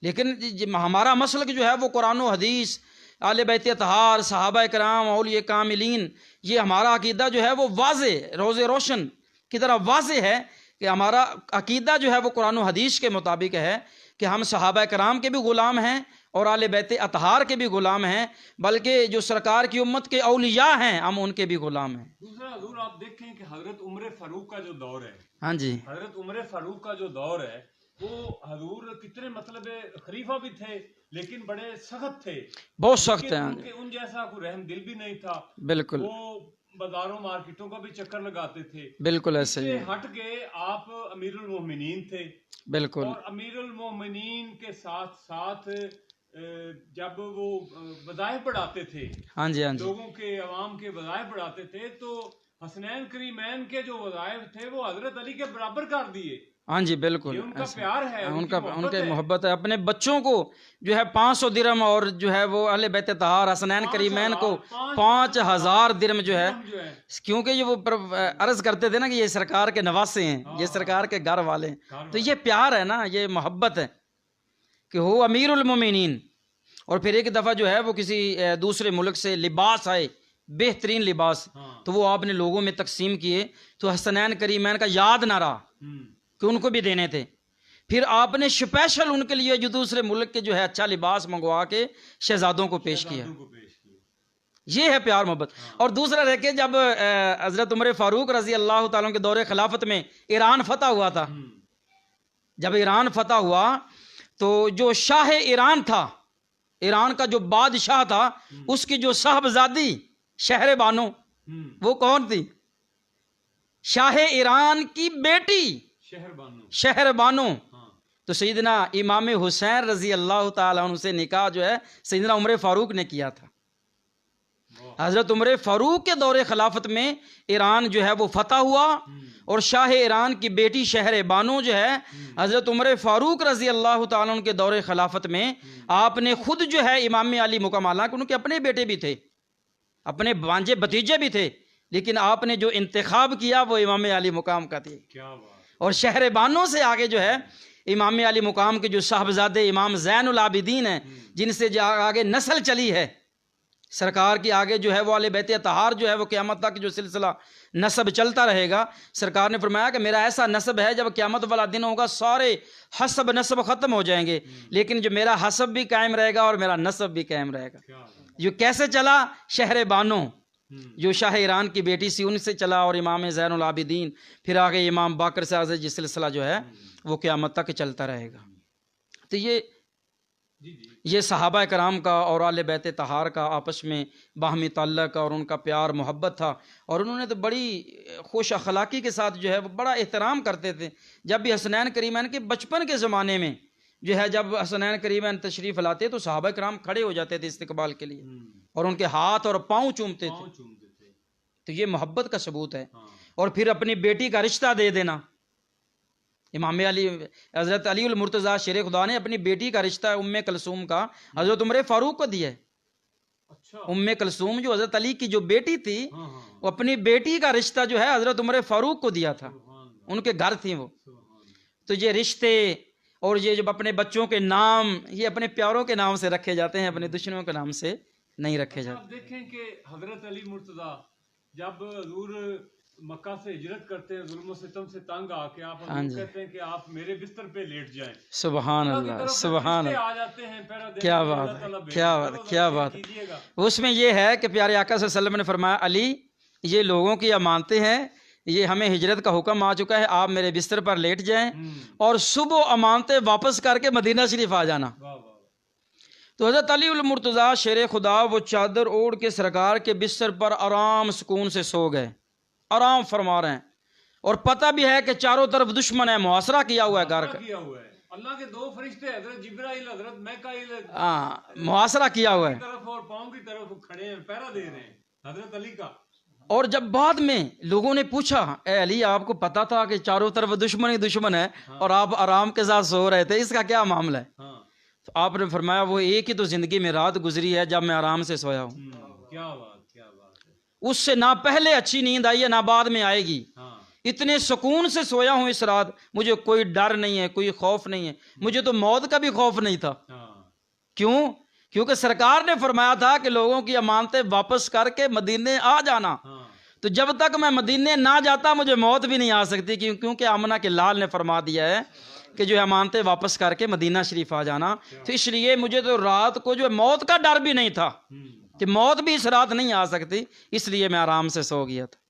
لیکن ہمارا مسلک جو ہے وہ قرآن و حدیث, اہل بیت اطہار, صحابہ کرام, اولیاء کاملین, یہ ہمارا عقیدہ جو ہے وہ واضح, روز روشن کی طرح واضح ہے کہ ہمارا عقیدہ جو ہے وہ قرآن و حدیث کے مطابق ہے کہ ہم صحابہ کرام کے بھی غلام ہیں اور اہل بیت اطہار کے بھی غلام ہیں, بلکہ جو سرکار کی امت کے اولیاء ہیں ہم ان کے بھی غلام ہیں. دوسرا حضور آپ دیکھیں کہ حضرت عمر فاروق کا جو دور ہے, ہاں جی, حضرت عمر فاروق کا جو دور ہے وہ حضور کتنے مطلب خلیفہ بھی تھے لیکن بڑے سخت تھے, بہت سخت ہیں. ان جیسا کوئی رحم دل بھی نہیں تھا. بالکل, وہ بازاروں مارکیٹوں کا بھی چکر لگاتے تھے. بالکل ایسے ہی ہٹ کے آپ امیر المومنین تھے. بالکل, اور امیر المومنین کے ساتھ ساتھ جب وہ وظائف پڑھاتے تھے, ہاں جی, ہاں جی, لوگوں کے, عوام کے وظائف پڑھاتے تھے, تو حسنین کریمین کے جو وظائف تھے وہ حضرت علی کے برابر کر دیے. ہاں جی, بالکل, یہ ان کا پیار ہے, ان کے محبت ہے. اپنے بچوں کو جو ہے 500 درہم اور جو ہے وہ اہل بیت طہار حسنین کریمین کو 5000 درہم جو ہے, کیونکہ یہ وہ عرض کرتے تھے نا کہ یہ سرکار کے نواسے ہیں, یہ سرکار کے گھر والے ہیں. تو یہ پیار ہے نا, یہ محبت ہے کہ وہ امیر المومنین. اور پھر ایک دفعہ جو ہے وہ کسی دوسرے ملک سے لباس آئے, بہترین لباس, تو وہ آپ نے لوگوں میں تقسیم کیے, تو حسنین کریمین کا یاد نہ رہا کہ ان کو بھی دینے تھے. پھر آپ نے اسپیشل ان کے لیے جو دوسرے ملک کے جو ہے اچھا لباس منگوا کے شہزادوں کو پیش کیا. یہ ہے پیار محبت. اور دوسرا دیکھیں جب حضرت عمر فاروق رضی اللہ تعالیٰ کے دور خلافت میں ایران فتح ہوا تھا, جب ایران فتح ہوا تو جو شاہ ایران تھا, ایران کا جو بادشاہ تھا, اس کی جو صاحبزادی شہر بانو, وہ کون تھی؟ شاہ ایران کی بیٹی شہر بانو. تو سیدنا امام حسین رضی اللہ تعالیٰ عنہ سے نکاح جو ہے سیدنا عمر فاروق نے کیا تھا. حضرت عمر فاروق کے دور خلافت میں ایران جو ہے وہ فتح ہوا, اور شاہ ایران کی بیٹی شہر بانو جو ہے حضرت عمر فاروق رضی اللہ تعالیٰ عنہ کے دور خلافت میں آپ نے خود جو ہے امام علی مقام, حالانکہ ان کے اپنے بیٹے بھی تھے, اپنے بانجے بھتیجے بھی تھے, لیکن آپ نے جو انتخاب کیا وہ امام علی مقام کا تھی. اور شہر بانو سے آگے جو ہے امام علی مقام کے جو صاحبزادے امام زین العابدین ہیں, جن سے جو آگے نسل چلی ہے سرکار کی, آگے جو ہے وہ اہل بیت طہار جو ہے وہ قیامت تک جو سلسلہ نسب چلتا رہے گا. سرکار نے فرمایا کہ میرا ایسا نسب ہے جب قیامت والا دن ہوگا سارے حسب نسب ختم ہو جائیں گے, لیکن جو میرا حسب بھی قائم رہے گا اور میرا نسب بھی قائم رہے گا. جو کیسے چلا؟ شہر بانو جو شاہ ایران کی بیٹی سی ان سے چلا, اور امام زین العابدین, پھر آگے امام باقر سے آگے یہ سلسلہ جو ہے وہ قیامت تک چلتا رہے گا. تو یہ یہ صحابہ کرام کا اور آل بیت طہار کا آپس میں باہمی تعلق اور ان کا پیار محبت تھا، اور انہوں نے تو بڑی خوش اخلاقی کے ساتھ جو ہے وہ بڑا احترام کرتے تھے۔ جب بھی حسنین کریمین کے بچپن کے زمانے میں جو ہے جب حسنین کریمین تشریف لاتے تو صحابہ کرام کھڑے ہو جاتے تھے استقبال کے لیے اور ان کے ہاتھ اور پاؤں چومتے تھے، تو یہ محبت کا ثبوت ہے۔ اور پھر اپنی بیٹی کا رشتہ دے دینا، امام علی حضرت علی المرتضیٰ شیر خدا نے اپنی بیٹی کا رشتہ ام کلثوم کا حضرت عمر فاروق کو دیا ہے۔ ام کلثوم جو حضرت علی کی جو بیٹی تھی وہ اپنی بیٹی کا رشتہ جو ہے حضرت عمر فاروق کو دیا تھا، ان کے گھر تھی وہ۔ تو یہ رشتے اور یہ جب اپنے بچوں کے نام یہ اپنے پیاروں کے نام سے رکھے جاتے ہیں، اپنے دشمنوں کے نام سے نہیں رکھے جاتے۔ آپ دیکھیں کہ حضرت علی مرتضیٰ جب حضور مکہ سے ہجرت کرتے ہیں ظلم و ستم سے تنگ آ کے، آپ کہتے ہیں کہ آپ میرے بستر پہ لیٹ جائیں، سبحان اللہ سبحان اللہ، آ جاتے ہیں، کیا بات ہے، کیا بات ہے، کیا بات ہے۔ اس میں یہ ہے کہ پیارے آقا صلی اللہ علیہ وسلم نے فرمایا علی یہ لوگوں کی امانتیں ہیں، یہ ہمیں ہجرت کا حکم آ چکا ہے، آپ میرے بستر پر لیٹ جائیں اور صبح امانتیں واپس کر کے مدینہ شریف آ جانا۔ تو حضرت علی المرتضیٰ شیر خدا وہ چادر اوڑھ کے سرکار کے بستر پر آرام سکون سے سو گئے، آرام فرما رہے ہیں، اور پتہ بھی ہے کہ چاروں طرف دشمن ہے، محاصرہ کیا ہوا ہے گھر کا، اللہ کے دو فرشتے حضرت جبرائیل حضرت میکائیل محاصرہ کیا ہوا ہے طرف اور پاؤں کی طرف کھڑے ہیں، پہرا دے رہے ہیں حضرت علی کا۔ اور جب بعد میں لوگوں نے پوچھا اے علی آپ کو پتا تھا کہ چاروں طرف دشمن ہی دشمن ہے اور آپ آرام کے ساتھ سو رہے تھے، اس کا کیا معاملہ ہے؟ تو آپ نے فرمایا وہ ایک ہی تو زندگی میں رات گزری ہے جب میں آرام سے سویا ہوں، کیا بات، کیا بات ہے، اس سے نہ پہلے اچھی نیند آئی ہے نہ بعد میں آئے گی، اتنے سکون سے سویا ہوں اس رات، مجھے کوئی ڈر نہیں ہے، کوئی خوف نہیں ہے، مجھے تو موت کا بھی خوف نہیں تھا۔ کیوں؟ کیونکہ سرکار نے فرمایا تھا کہ لوگوں کی امانتیں واپس کر کے مدینے آ جانا، تو جب تک میں مدینے نہ جاتا مجھے موت بھی نہیں آ سکتی، کیونکہ آمنہ کے لال نے فرما دیا ہے کہ جو ہے امانتیں واپس کر کے مدینہ شریف آ جانا، تو اس لیے مجھے تو رات کو جو ہے موت کا ڈر بھی نہیں تھا کہ موت بھی اس رات نہیں آ سکتی، اس لیے میں آرام سے سو گیا تھا۔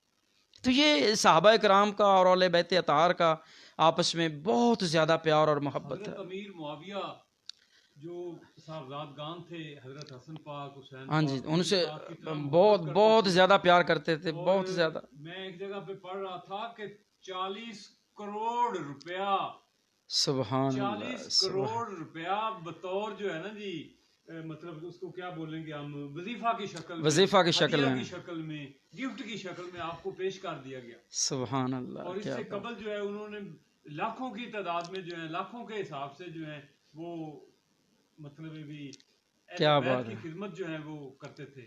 تو یہ صحابہ کرام کا اور اہل بیت اطہار کا آپس میں بہت زیادہ پیار اور محبت ہے۔ حضرت امیر معاویہ جو صاحبزادگان تھے حضرت حسن پاک حسین ہاں جی، پاک، ان سے بہت زیادہ پیار کرتے تھے، بہت زیادہ۔ میں ایک جگہ پہ پڑھ رہا تھا کہ 40 کروڑ روپیہ، سبحان 40 کروڑ روپیہ بطور جو ہے نا جی مطلب اس کو کیا بولیں گے ہم، وظیفہ کی شکل، وظیفہ کی شکل ہدیہ میں، کی شکل میں، گفٹ کی شکل میں آپ کو پیش کر دیا گیا۔ سبحان اللہ، اور اس سے قبل جو ہے انہوں نے لاکھوں کی تعداد میں جو ہے لاکھوں کے حساب سے جو ہے وہ مطلب بھی کیا بات کی خدمت جو ہے وہ کرتے تھے۔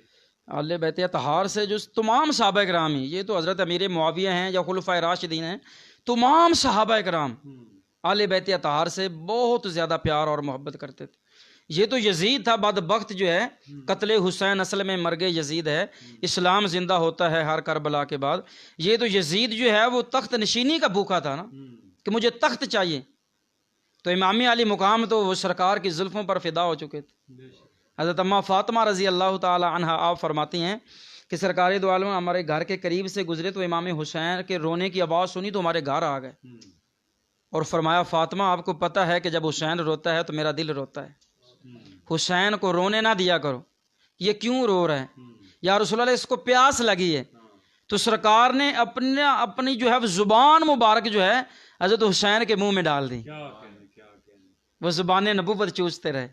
اہل بیت اطہار سے جو تمام صحابہ کرام ہیں، یہ تو حضرت امیر معاویہ ہیں یا خلفائے راشدین ہیں، تمام صحابہ کرام اہل بیت اطہار سے بہت زیادہ پیار اور محبت کرتے تھے۔ یہ تو یزید تھا بدبخت جو ہے، قتل حسین اصل میں مرگ یزید ہے، اسلام زندہ ہوتا ہے ہر کربلا کے بعد۔ یہ تو یزید جو ہے وہ تخت نشینی کا بھوکا تھا نا، کہ مجھے تخت چاہیے، تو امام علی مقام تو وہ سرکار کی زلفوں پر فدا ہو چکے تھے۔ حضرت اماں فاطمہ رضی اللہ تعالی عنہا آپ فرماتی ہیں کہ سرکار دو عالم ہمارے گھر کے قریب سے گزرے تو امام حسین کے رونے کی آواز سنی تو ہمارے گھر آ گئے، اور فرمایا فاطمہ آپ کو پتہ ہے کہ جب حسین روتا ہے تو میرا دل روتا ہے، حسین کو رونے نہ دیا کرو، یہ کیوں رو رہا ہے؟ یا رسول اللہ اس کو پیاس لگی ہے۔ تو سرکار نے اپنی جو ہے زبان مبارک جو ہے حضرت حسین کے منہ میں ڈال دی، وہ زبان نبوت چوستے رہے۔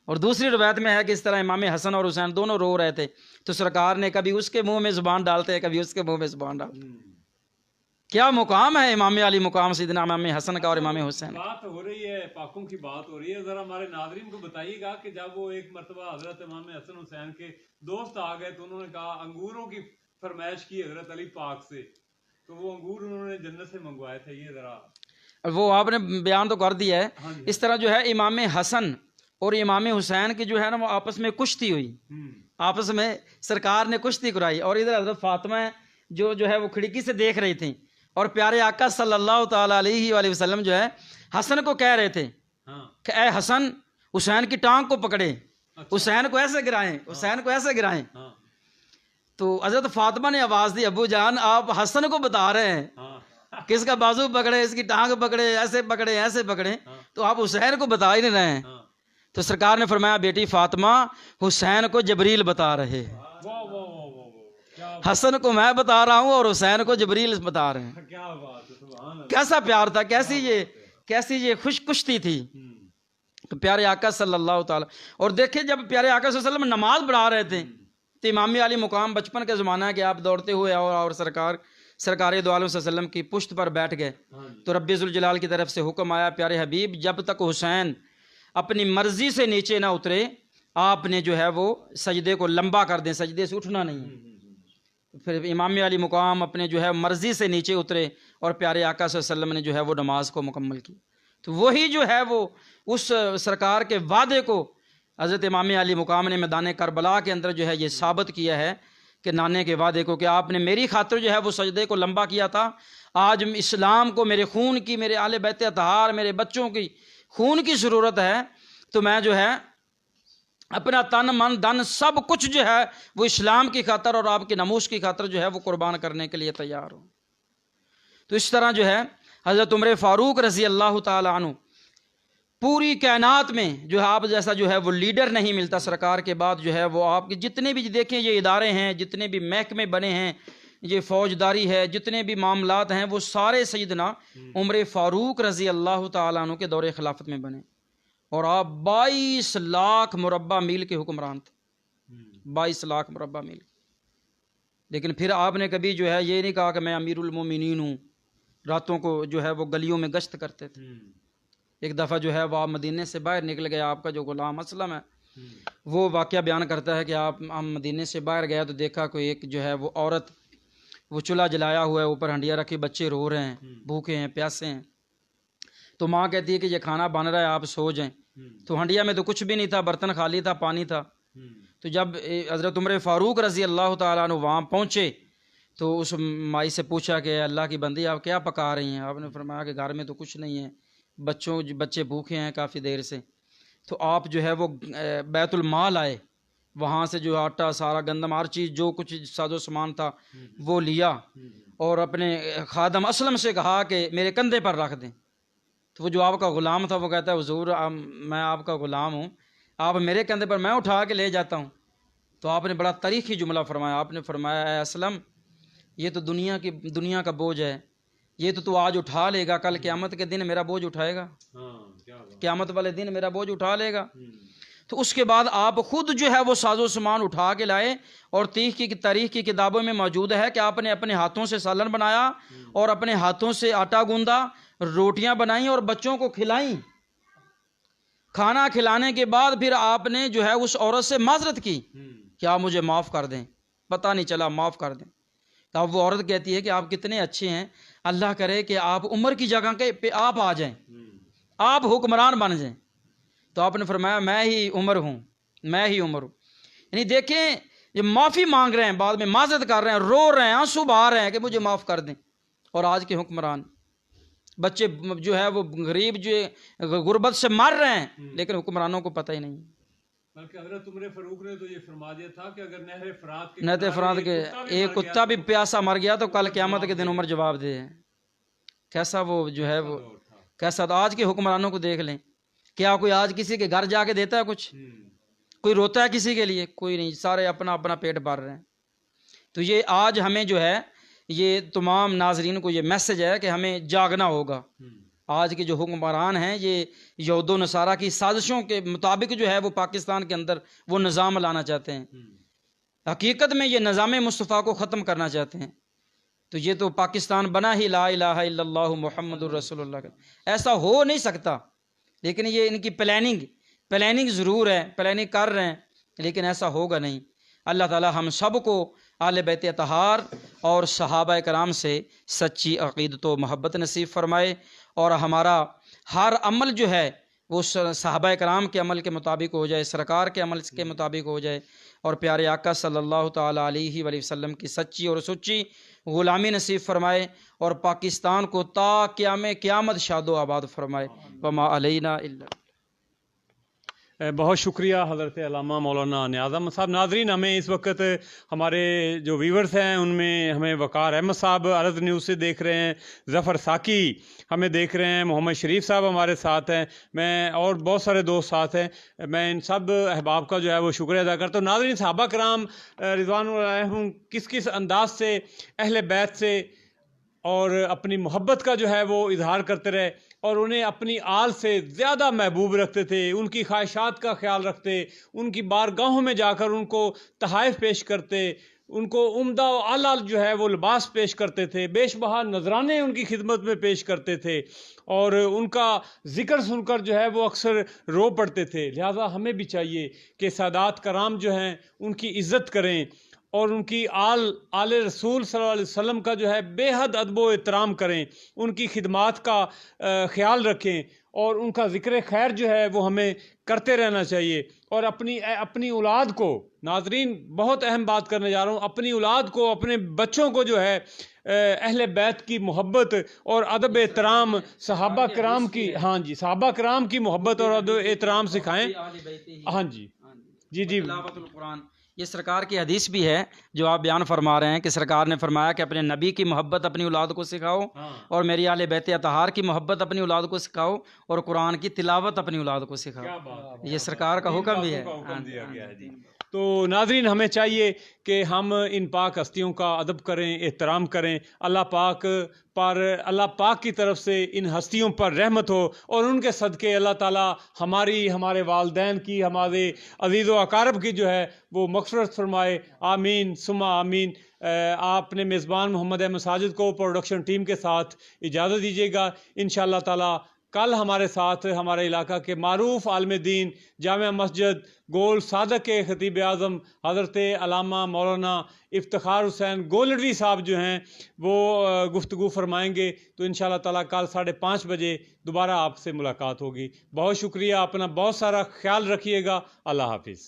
اور دوسری روایت میں ہے کہ اس طرح امام حسن اور حسین دونوں رو رہے تھے تو سرکار نے کبھی اس کے منہ میں زبان ڈالتے کبھی اس کے منہ میں زبان ڈالتے۔ کیا مقام ہے امام علی مقام سیدنا امام حسن کا اور امام حسین۔ بات ہو رہی ہے پاکوں کی بات ہو رہی ہے، ذرا ہمارے ناظرین کو بتائیے گا کہ جب وہ ایک مرتبہ حضرت امام حسن حسین کے دوست آ گئے تو انہوں نے کہا انگوروں کی فرمائش کی حضرت علی پاک سے، تو وہ انگور انہوں نے جنت سے منگوائے تھے، یہ ذرا وہ آپ نے بیان تو کر دیا ہے۔ اس طرح جو ہے امام حسن اور امام حسین کی جو ہے نا وہ آپس میں کشتی ہوئی، آپس میں سرکار نے کشتی کرائی، اور ادھر حضرت فاطمہ جو ہے وہ کھڑکی سے دیکھ رہی تھیں، اور پیارے آقا صلی اللہ تعالی علیہ وآلہ وسلم جو ہے حسن کو کہہ رہے تھے کہ اے حسن حسین کی ٹانگ کو پکڑے، حسین کو ایسے گرائیں، حسین کو ایسے گرائیں۔ تو حضرت فاطمہ نے آواز دی ابو جان آپ حسن کو بتا رہے ہیں کہ اس کا بازو پکڑے، اس کی ٹانگ پکڑے، ایسے پکڑے ایسے پکڑے، تو آپ حسین کو بتا ہی نہیں رہے ہیں۔ تو سرکار نے فرمایا بیٹی فاطمہ حسین کو جبریل بتا رہے ہیں، واہ واہ واہ واہ واہ، کیا حسن کو میں بتا رہا ہوں اور حسین کو جبریل بتا رہے ہیں۔ کیا بات ہے، سبحان اللہ۔ کیسا پیار تھا، کیسی یہ خوش کشتی تھی کہ پیارے آقا صلی اللہ تعالی۔ اور دیکھیں جب پیارے آقا صلی اللہ علیہ وسلم نماز پڑھا رہے تھے تو امام علی مقام بچپن کا زمانہ ہے کہ آپ دوڑتے ہوئے اور سرکار دو عالم صلی اللہ علیہ وسلم کی پشت پر بیٹھ گئے تو رب ذوالجلال کی طرف سے حکم آیا، پیارے حبیب جب تک حسین اپنی مرضی سے نیچے نہ اترے آپ نے جو ہے وہ سجدے کو لمبا کر دیں، سجدے سے اٹھنا نہیں ہے۔ پھر امام علی مقام اپنے جو ہے مرضی سے نیچے اترے اور پیارے آقا صلی اللہ علیہ وسلم نے جو ہے وہ نماز کو مکمل کی۔ تو وہی جو ہے وہ اس سرکار کے وعدے کو حضرت امام علی مقام نے میدان کربلا کے اندر جو ہے یہ ثابت کیا ہے کہ نانے کے وعدے کو کہ آپ نے میری خاطر جو ہے وہ سجدے کو لمبا کیا تھا، آج اسلام کو میرے خون کی، میرے اہل بیت اطہار، میرے بچوں کی خون کی ضرورت ہے، تو میں جو ہے اپنا تن من دن سب کچھ جو ہے وہ اسلام کی خاطر اور آپ کی ناموس کی خاطر جو ہے وہ قربان کرنے کے لیے تیار ہوں۔ تو اس طرح جو ہے حضرت عمر فاروق رضی اللہ تعالی عنہ پوری کائنات میں جو ہے آپ جیسا جو ہے وہ لیڈر نہیں ملتا، سرکار کے بعد جو ہے وہ آپ کے جتنے بھی دیکھیں یہ ادارے ہیں، جتنے بھی محکمے بنے ہیں، یہ فوجداری ہے، جتنے بھی معاملات ہیں، وہ سارے سیدنا عمر فاروق رضی اللہ تعالیٰ عنہ کے دور خلافت میں بنے، اور آپ 22 لاکھ مربع میل کے حکمران تھے، 22 لاکھ مربع میل۔ لیکن پھر آپ نے کبھی جو ہے یہ نہیں کہا کہ میں امیر المومنین ہوں، راتوں کو جو ہے وہ گلیوں میں گشت کرتے تھے۔ ایک دفعہ جو ہے وہ آپ مدینے سے باہر نکل گئے، آپ کا جو غلام اسلم ہے وہ واقعہ بیان کرتا ہے کہ ہم مدینے سے باہر گیا تو دیکھا کوئی ایک جو ہے وہ عورت وہ چولہا جلایا ہوا ہے، اوپر ہنڈیا رکھی، بچے رو رہے ہیں، بھوکے ہیں، پیاسے ہیں۔ تو ماں کہتی ہے کہ یہ کھانا بن رہا ہے، آپ سو جائیں۔ تو ہنڈیا میں تو کچھ بھی نہیں تھا، برتن خالی تھا، پانی تھا۔ تو جب حضرت عمر فاروق رضی اللہ تعالیٰ عنہ وہاں پہنچے تو اس مائی سے پوچھا کہ اللہ کی بندی آپ کیا پکا رہی ہیں؟ آپ نے فرمایا کہ گھر میں تو کچھ نہیں ہے، بچے بھوکے ہیں کافی دیر سے۔ تو آپ جو ہے وہ بیت المال آئے، وہاں سے جو آٹا، سارا گندم، ہر چیز جو کچھ ساز و سامان تھا وہ لیا اور اپنے خادم اسلم سے کہا کہ میرے کندھے پر رکھ دیں۔ تو وہ جو آپ کا غلام تھا وہ کہتا ہے حضور میں آپ کا غلام ہوں، آپ میرے کندھے پر، میں اٹھا کے لے جاتا ہوں۔ تو آپ نے بڑا تاریخی جملہ فرمایا، آپ نے فرمایا اے اسلم یہ تو دنیا کا بوجھ ہے، یہ تو آج اٹھا لے گا، کل قیامت کے دن میرا بوجھ اٹھائے گا، قیامت والے دن میرا بوجھ اٹھا لے گا۔ تو اس کے بعد آپ خود جو ہے وہ ساز و سامان اٹھا کے لائے، اور تاریخ کی کتابوں میں موجود ہے کہ آپ نے اپنے ہاتھوں سے سالن بنایا اور اپنے ہاتھوں سے آٹا گوندا، روٹیاں بنائیں اور بچوں کو کھلائیں۔ کھانا کھلانے کے بعد پھر آپ نے جو ہے اس عورت سے معذرت کی کہ آپ مجھے معاف کر دیں، پتہ نہیں چلا، معاف کر دیں۔ تو اب وہ عورت کہتی ہے کہ آپ کتنے اچھے ہیں، اللہ کرے کہ آپ عمر کی جگہ پہ آپ آ جائیں، آپ حکمران بن جائیں۔ تو آپ نے فرمایا میں ہی عمر ہوں، میں ہی عمر ہوں۔ یعنی دیکھیں یہ معافی مانگ رہے ہیں، بعد میں معذرت کر رہے ہیں، رو رہے ہیں، آنسو بہا رہے ہیں کہ مجھے معاف کر دیں۔ اور آج کے حکمران بچے جو ہے وہ غریب جو غربت سے مر رہے ہیں، لیکن حکمرانوں کو پتہ ہی نہیں۔ بلکہ حضرت عمر فاروق نے تو یہ فرما دیا تھا کہ اگر نہر فرات کے ایک کتا بھی پیاسا مر گیا تو کل قیامت کے دن عمر جواب دے۔ کیسا وہ جو ہے وہ کیسا، تو آج کے حکمرانوں کو دیکھ لیں، کیا کوئی آج کسی کے گھر جا کے دیتا ہے کچھ؟ کوئی روتا ہے کسی کے لیے؟ کوئی نہیں، سارے اپنا اپنا پیٹ بھر رہے ہیں۔ تو یہ آج ہمیں جو ہے یہ تمام ناظرین کو یہ میسج ہے کہ ہمیں جاگنا ہوگا۔ آج کے جو حکمران ہیں یہ یہود و نصارہ کی سازشوں کے مطابق جو ہے وہ پاکستان کے اندر وہ نظام لانا چاہتے ہیں، حقیقت میں یہ نظام مصطفیٰ کو ختم کرنا چاہتے ہیں۔ تو یہ تو پاکستان بنا ہی لا الہ الا اللہ محمد الرسول اللہ کا، ایسا ہو نہیں سکتا۔ لیکن یہ ان کی پلاننگ ضرور ہے، پلاننگ کر رہے ہیں، لیکن ایسا ہوگا نہیں۔ اللہ تعالی ہم سب کو اہل بیت اطہار اور صحابہ کرام سے سچی عقیدت و محبت نصیب فرمائے، اور ہمارا ہر عمل جو ہے وہ صحابہ کرام کے عمل کے مطابق ہو جائے، سرکار کے عمل کے مطابق ہو جائے، اور پیارے آقا صلی اللہ تعالی علیہ وآلہ وسلم کی سچی اور سچی غلامی نصیب فرمائے، اور پاکستان کو تا قیامت شاد و آباد فرمائے۔ وما علینا الا بہت شکریہ حضرت علامہ مولانا نیاز احمد صاحب. ناظرین، ہمیں اس وقت ہمارے جو ویورز ہیں ان میں ہمیں وقار احمد صاحب عرض نیوز سے دیکھ رہے ہیں، ظفر ساکی ہمیں دیکھ رہے ہیں، محمد شریف صاحب ہمارے ساتھ ہیں، میں اور بہت سارے دوست ساتھ ہیں. میں ان سب احباب کا جو ہے وہ شکریہ ادا کرتا ہوں. ناظرین، صحابہ کرام رضوان اللہ علیہم کس کس انداز سے اہل بیت سے اور اپنی محبت کا جو ہے وہ اظہار کرتے رہے اور انہیں اپنی آل سے زیادہ محبوب رکھتے تھے، ان کی خواہشات کا خیال رکھتے، ان کی بارگاہوں میں جا کر ان کو تحائف پیش کرتے، ان کو عمدہ و اعلیٰ جو ہے وہ لباس پیش کرتے تھے، بیش بہا نذرانے ان کی خدمت میں پیش کرتے تھے اور ان کا ذکر سن کر جو ہے وہ اکثر رو پڑتے تھے. لہٰذا ہمیں بھی چاہیے کہ سادات کرام جو ہیں ان کی عزت کریں اور ان کی آل رسول صلی اللہ علیہ وسلم کا جو ہے بے حد ادب و احترام کریں، ان کی خدمات کا خیال رکھیں اور ان کا ذکر خیر جو ہے وہ ہمیں کرتے رہنا چاہیے. اور اپنی اولاد کو، ناظرین بہت اہم بات کرنے جا رہا ہوں، اپنی اولاد کو، اپنے بچوں کو جو ہے اہل بیت کی محبت اور ادب احترام، صحابہ کرام کی، ہاں جی، صحابہ کرام کی محبت اور ادب احترام سکھائیں. ہاں جی جی تلاوت القرآن، یہ سرکار کی حدیث بھی ہے جو آپ بیان فرما رہے ہیں کہ سرکار نے فرمایا کہ اپنے نبی کی محبت اپنی اولاد کو سکھاؤ اور میری آل بیت اطہار کی محبت اپنی اولاد کو سکھاؤ اور قرآن کی تلاوت اپنی اولاد کو سکھاؤ. یہ سرکار کا حکم بھی ہے. تو ناظرین، ہمیں چاہیے کہ ہم ان پاک ہستیوں کا ادب کریں، احترام کریں. اللہ پاک کی طرف سے ان ہستیوں پر رحمت ہو اور ان کے صدقے اللہ تعالی ہمارے والدین کی، ہمارے عزیز و اقارب کی جو ہے وہ مغفرت فرمائے. آمین ثم آمین. آپ نے میزبان محمد احمد ساجد کو پروڈکشن ٹیم کے ساتھ اجازت دیجیے گا. انشاءاللہ تعالی کل ہمارے ساتھ ہمارے علاقہ کے معروف عالم دین، جامع مسجد گول صادق کے خطیب اعظم حضرت علامہ مولانا افتخار حسین گولڑوی صاحب جو ہیں وہ گفتگو فرمائیں گے. تو انشاءاللہ تعالیٰ کل 5:30 بجے دوبارہ آپ سے ملاقات ہوگی. بہت شکریہ، اپنا بہت سارا خیال رکھیے گا. اللہ حافظ.